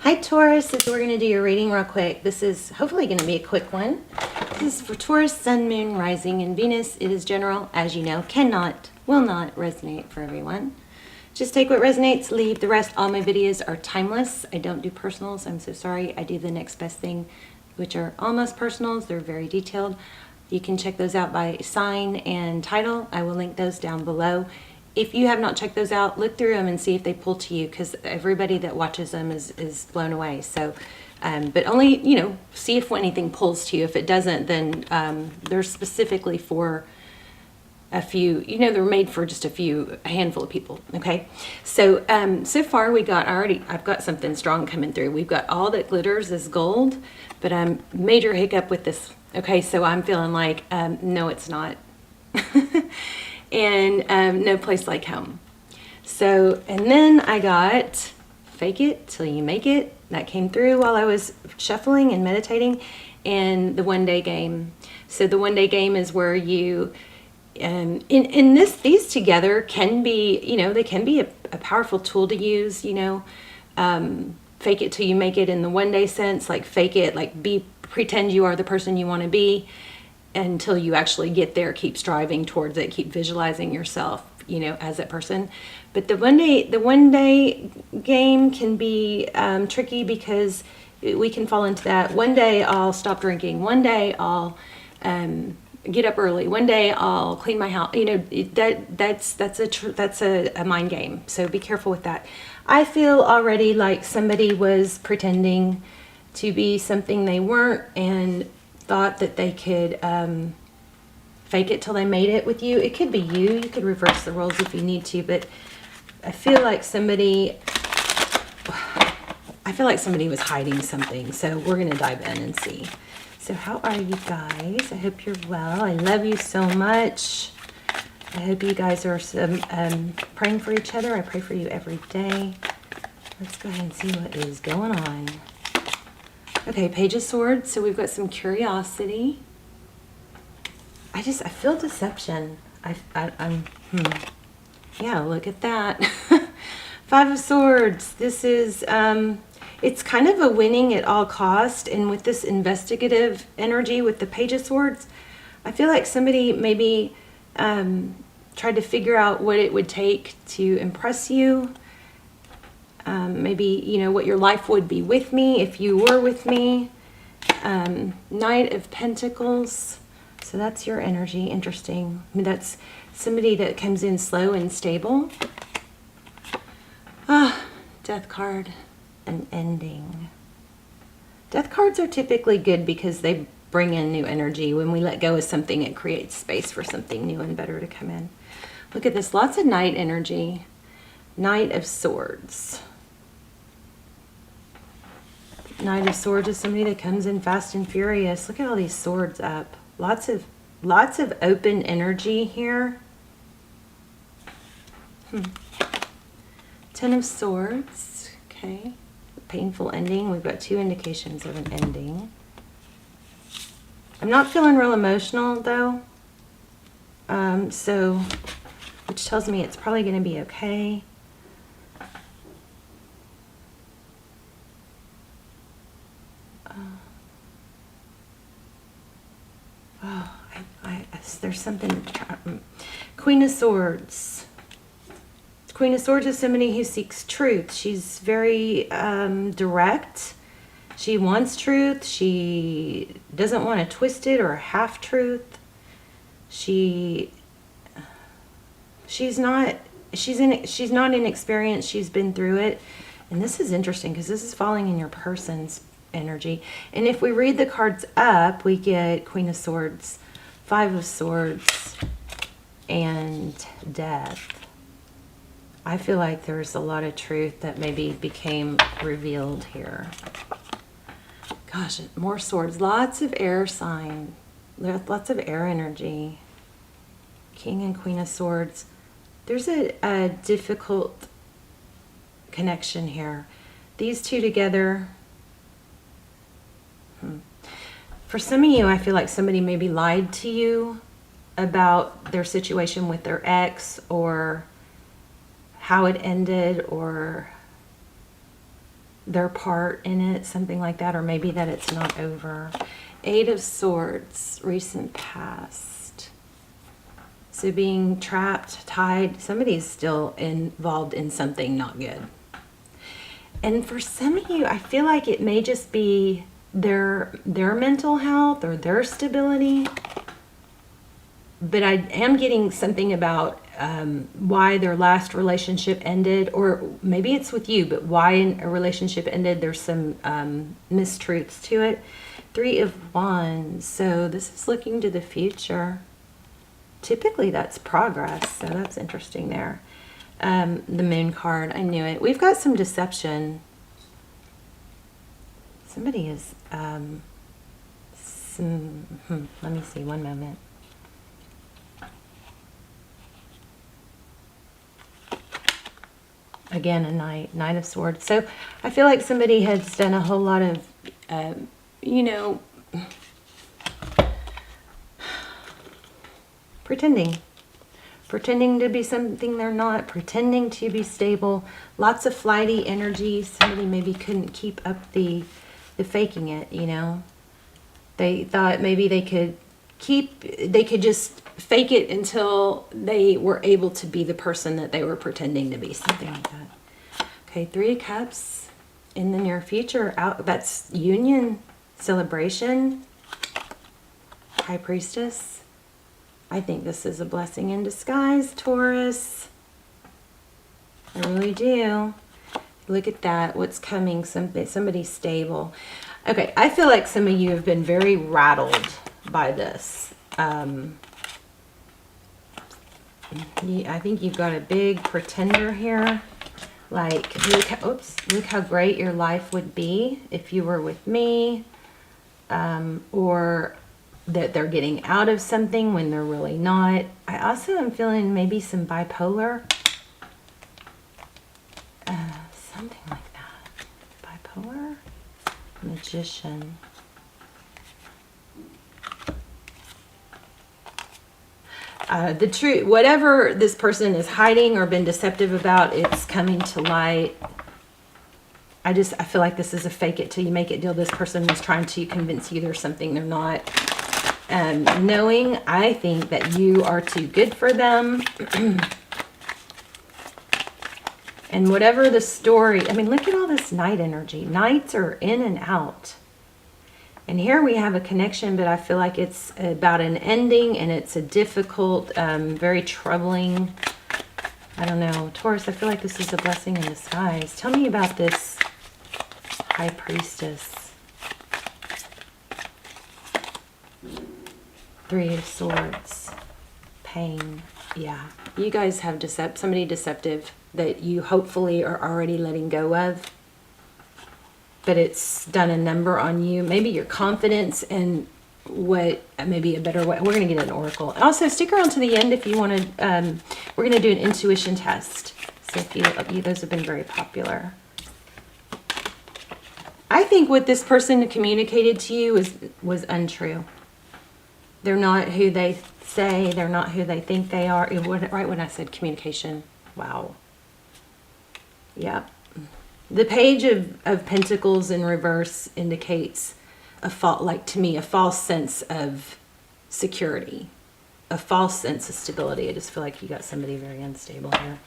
Hi Taurus, we're going to do your reading real quick. This is hopefully going to be a quick one. This is for Taurus, Sun, Moon, Rising, and Venus. It is general, as you know, will not resonate for everyone. Just take what resonates, leave the rest. All my videos are timeless. I don't do personals. I'm so sorry. I do the next best thing, which are almost personals. They're very detailed. You can check those out by sign and title. I will link those down below. If you have not checked those out, look through them and see if they pull to you, because everybody that watches them is blown away. So, but only, see if anything pulls to you. If it doesn't, then they're specifically for a few, they're made for just a handful of people. Okay. So, so far I've got something strong coming through. We've got all that glitters is gold, but major hiccup with this. Okay. So I'm feeling like, no, it's not. And no place like home. So, and then I got fake it till you make it. That came through while I was shuffling and meditating, and the one-day game. So the one-day game is where you, these together can be, they can be a powerful tool to use, fake it till you make it in the one-day sense, like fake it, like pretend you are the person you want to be, until you actually get there. Keep striving towards it, keep visualizing yourself, as that person. But the one day game can be tricky, because we can fall into that. One day I'll stop drinking, one day I'll get up early, one day I'll clean my house. That's a mind game, so be careful with that. I feel already like somebody was pretending to be something they weren't, and thought that they could fake it till they made it with you. It could be you. You could reverse the roles if you need to, but I feel like somebody was hiding something. So we're going to dive in and see. So how are you guys? I hope you're well. I love you so much. I hope you guys are praying for each other. I pray for you every day. Let's go ahead and see what is going on. Okay, Page of Swords. So we've got some curiosity. I feel deception. Yeah, look at that. Five of Swords. This is, it's kind of a winning at all cost. And with this investigative energy with the Page of Swords, I feel like somebody maybe tried to figure out what it would take to impress you. Maybe, what your life would be with me if you were with me. Knight of Pentacles. So that's your energy. Interesting. That's somebody that comes in slow and stable. Death card. An ending. Death cards are typically good because they bring in new energy. When we let go of something, it creates space for something new and better to come in. Look at this. Lots of Knight energy. Knight of Swords. Knight of Swords is somebody that comes in fast and furious. Look at all these swords up. Lots of open energy here. Ten of Swords. Okay. Painful ending. We've got two indications of an ending. I'm not feeling real emotional though. So, which tells me it's probably going to be okay. There's something. Queen of Swords. Queen of Swords is somebody who seeks truth. She's very direct. She wants truth. She doesn't want a twisted or a half truth. She's not inexperienced. She's been through it. And this is interesting because this is falling in your person's energy. And if we read the cards up, we get Queen of Swords, Five of Swords, and Death. I feel like there's a lot of truth that maybe became revealed here. Gosh, more swords. Lots of air sign. Lots of air energy. King and Queen of Swords. There's a difficult connection here. These two together. For some of you, I feel like somebody maybe lied to you about their situation with their ex, or how it ended, or their part in it, something like that, or maybe that it's not over. 8 of Swords, recent past. So being trapped, tied, somebody's still involved in something not good. And for some of you, I feel like it may just be their mental health or their stability. But I am getting something about why their last relationship ended, or maybe it's with you, but why a relationship ended. There's some mistruths to it. 3 of Wands. So this is looking to the future. Typically that's progress, so that's interesting there. The Moon card, I knew it. We've got some deception. Somebody is, let me see, one moment. Again, a Knight of Swords. So I feel like somebody has done a whole lot of, you know, pretending to be something they're not, pretending to be stable, lots of flighty energy. Somebody maybe couldn't keep up the faking it, you know. They thought maybe they could just fake it until they were able to be the person that they were pretending to be, something like that. Okay, 3 of Cups in the near future. That's union, celebration, High Priestess. I think this is a blessing in disguise, Taurus. I really do. Look at that. What's coming? Somebody stable. Okay, I feel like some of you have been very rattled by this. I think you've got a big pretender here. Like, look how great your life would be if you were with me. Or that they're getting out of something when they're really not. I also am feeling maybe some bipolar. Something like that. Bipolar. Magician. The truth, whatever this person is hiding or been deceptive about, it's coming to light. I feel like this is a fake it till you make it deal. This person is trying to convince you there's something they're not. Knowing, I think that you are too good for them. And whatever the story, I mean, look at all this Knight energy. Knights are in and out. And here we have a connection, but I feel like it's about an ending, and it's a difficult, very troubling, I don't know. Taurus, I feel like this is a blessing in disguise. Tell me about this High Priestess. 3 of Swords. Pain. Yeah. You guys have somebody deceptive that you hopefully are already letting go of. But it's done a number on you. Maybe your confidence and what, maybe a better way. We're going to get an oracle. Also, stick around to the end if you want to. We're going to do an intuition test. So if you those have been very popular. I think what this person communicated to you was untrue. They're not who they say. They're not who they think they are. Right when I said communication. Wow. Yep. The Page of Pentacles in reverse indicates to me, a false sense of security, a false sense of stability. I just feel like you got somebody very unstable here.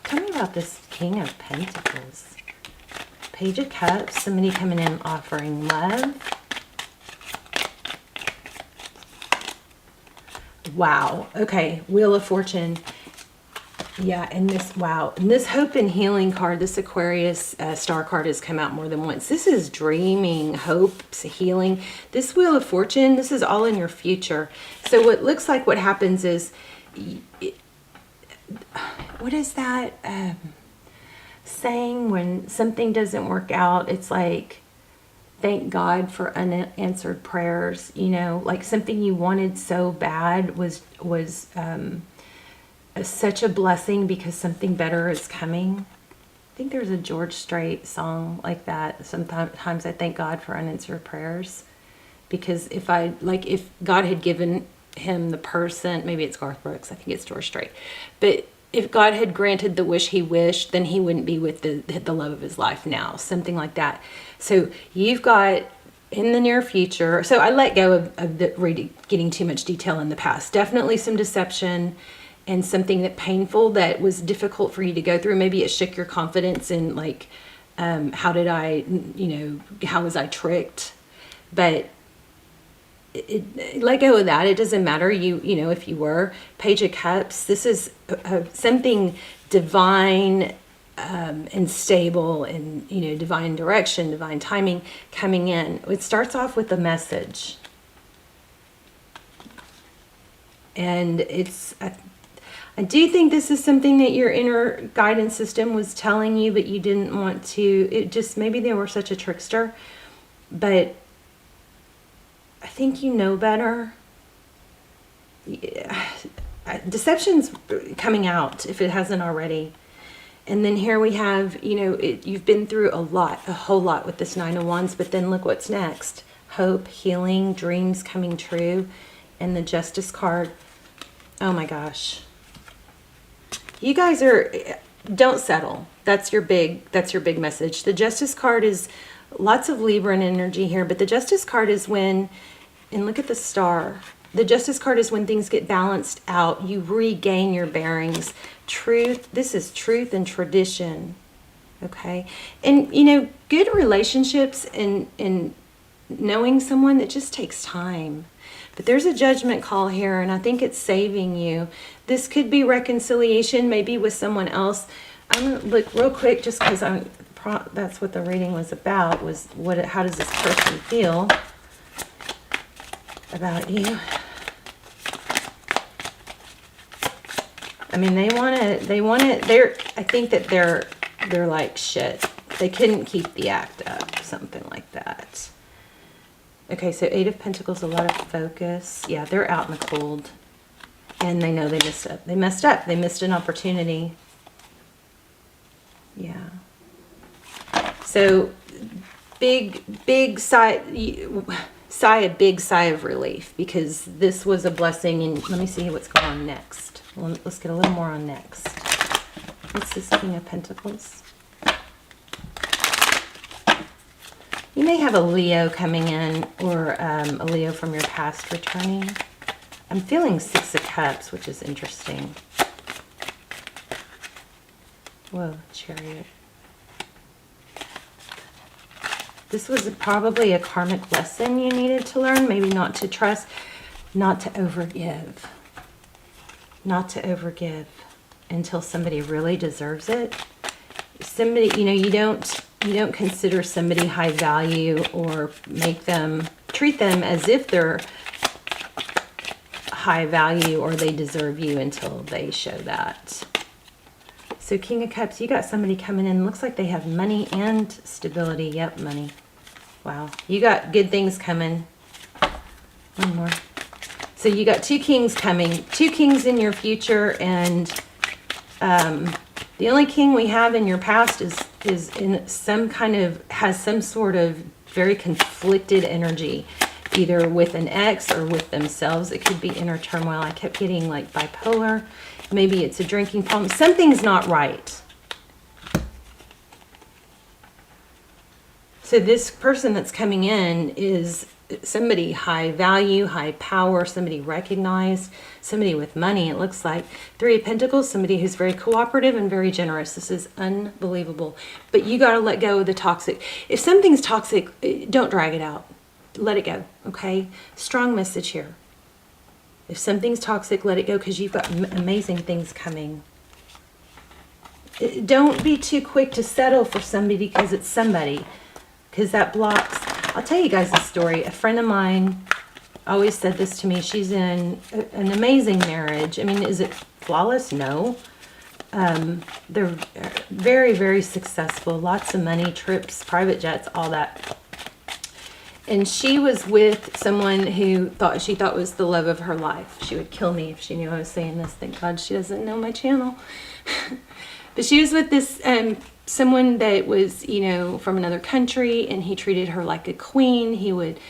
Tell me about this King of Pentacles. Page of Cups, somebody coming in offering love. Wow. Okay. Wheel of Fortune. Yeah. And this, wow. And this Hope and Healing card, this Aquarius star card has come out more than once. This is dreaming, hopes, healing. This Wheel of Fortune, this is all in your future. So what looks like what happens is, what is that saying when something doesn't work out? It's like, thank God for unanswered prayers, you know, like something you wanted so bad was such a blessing because something better is coming. I think there's a George Strait song like that. Sometimes I thank God for unanswered prayers, because if God had given him the person, maybe it's Garth Brooks, I think it's George Strait, but if God had granted the wish he wished, then he wouldn't be with the love of his life now, something like that. So you've got in the near future, so I let go of getting too much detail in the past. Definitely some deception and something that painful that was difficult for you to go through. Maybe it shook your confidence in like, how did I, how was I tricked? But let go of that. It doesn't matter. If you were Page of Cups, this is something divine and stable and, divine direction, divine timing coming in. It starts off with a message. And I do think this is something that your inner guidance system was telling you, but you didn't want to. Maybe they were such a trickster, but I think you know better. Yeah. Deception's coming out if it hasn't already. And then here we have, you've been through a whole lot with this Nine of Wands, but then look what's next. Hope, healing, dreams coming true, and the Justice card. Oh my gosh. You guys don't settle. That's your big message. The Justice card is lots of Libran energy here, but the Justice card is when, and look at the star. The Justice card is when things get balanced out. You regain your bearings. Truth. This is truth and tradition. Okay. And, good relationships and knowing someone, it just takes time. But there's a judgment call here, and I think it's saving you. This could be reconciliation, maybe with someone else. I'm going to look real quick just because that's what the reading was about, was how does this person feel about you? I mean, they want it. I think that they're like shit. They couldn't keep the act up, something like that. Okay, so Eight of Pentacles, a lot of focus. Yeah, they're out in the cold. And they know they messed up. They messed up. They missed an opportunity. Yeah. So, big sigh a big sigh of relief, because this was a blessing. And let me see what's going on next. Well, let's get a little more on next. What's this King of Pentacles? You may have a Leo coming in, or a Leo from your past returning. I'm feeling Six of Cups, which is interesting. Whoa, Chariot. This was probably a karmic lesson you needed to learn. Maybe not to trust, not to overgive. Not to overgive until somebody really deserves it. Somebody, you don't consider somebody high value or treat them as if they're high value or they deserve you until they show that. So King of Cups, you got somebody coming in. Looks like they have money and stability. Yep, money. Wow. You got good things coming. One more. So you got two kings coming. Two kings in your future, and the only king we have in your past is in has some sort of very conflicted energy, either with an ex or with themselves. It could be inner turmoil. I kept getting like bipolar. Maybe it's a drinking problem. Something's not right. So this person that's coming in is somebody high value, high power, somebody recognized, somebody with money, it looks like. Three of Pentacles, somebody who's very cooperative and very generous. This is unbelievable. But you got to let go of the toxic. If something's toxic, don't drag it out. Let it go, okay? Strong message here. If something's toxic, let it go, because you've got amazing things coming. Don't be too quick to settle for somebody because it's somebody, because that blocks. I'll tell you guys a story. A friend of mine always said this to me. She's in an amazing marriage. I mean, is it flawless? No. They're very, very successful. Lots of money, trips, private jets, all that. And she was with someone who she thought was the love of her life. She would kill me if she knew I was saying this. Thank God she doesn't know my channel. But she was with this someone that was, from another country, and he treated her like a queen. He would,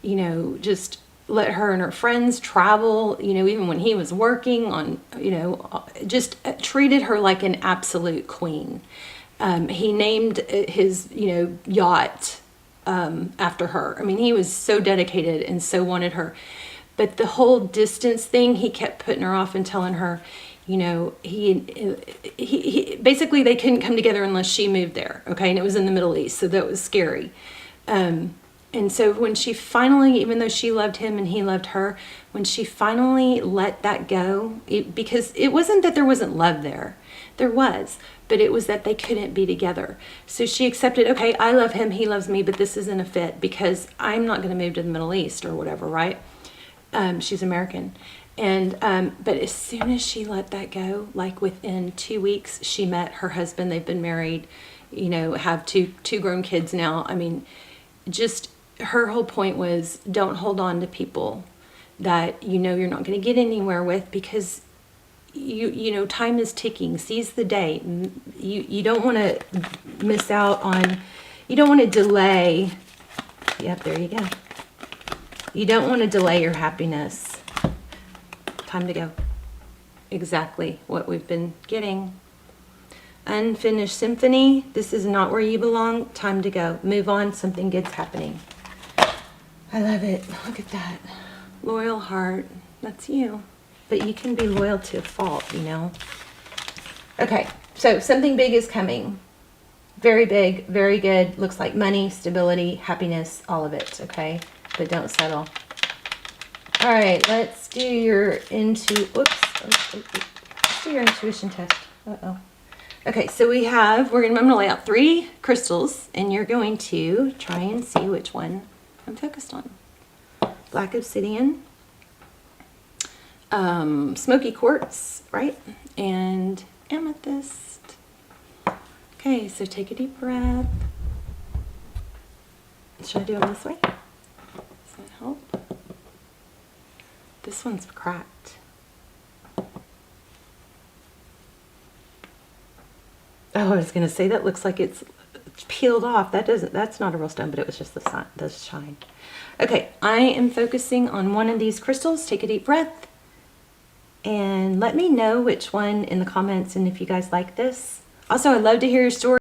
just let her and her friends travel, you know, even when he was working on, you know, just treated her like an absolute queen. He named his, you know, yacht after her. I mean, he was so dedicated and so wanted her. But the whole distance thing, he kept putting her off and telling her, you know, he basically they couldn't come together unless she moved there. Okay. And it was in the Middle East. So that was scary. And so when she finally, even though she loved him and he loved her, when she finally let that go, because it wasn't that there wasn't love there. There was, but it was that they couldn't be together. So she accepted, okay, I love him, he loves me, but this isn't a fit because I'm not going to move to the Middle East or whatever, right? She's American. And but as soon as she let that go, like within 2 weeks, she met her husband. They've been married, you know, have two grown kids now. I mean, just her whole point was don't hold on to people that you know you're not going to get anywhere with, because you know time is ticking. Seize the day. You don't want to miss out on, you don't want to delay. Yep, there you go. You don't want to delay your happiness. Time to go. Exactly what we've been getting. Unfinished symphony. This is not where you belong. Time to go. Move on. Something good's happening. I love it. Look at that. Loyal heart. That's you. But you can be loyal to a fault, you know. Okay. So something big is coming. Very big. Very good. Looks like money, stability, happiness, all of it. Okay. But don't settle. All right. Let's do your let's do your intuition test. Uh-oh. Okay, so I'm going to lay out 3 crystals, and you're going to try and see which one I'm focused on. Black obsidian, smoky quartz, right? And amethyst. Okay, so take a deep breath. Should I do them this way? Does that help? This one's cracked. Oh, I was going to say that looks like it's peeled off. That's not a real stone, but it was just the shine. Okay, I am focusing on one of these crystals. Take a deep breath and let me know which one in the comments and if you guys like this. Also, I'd love to hear your story.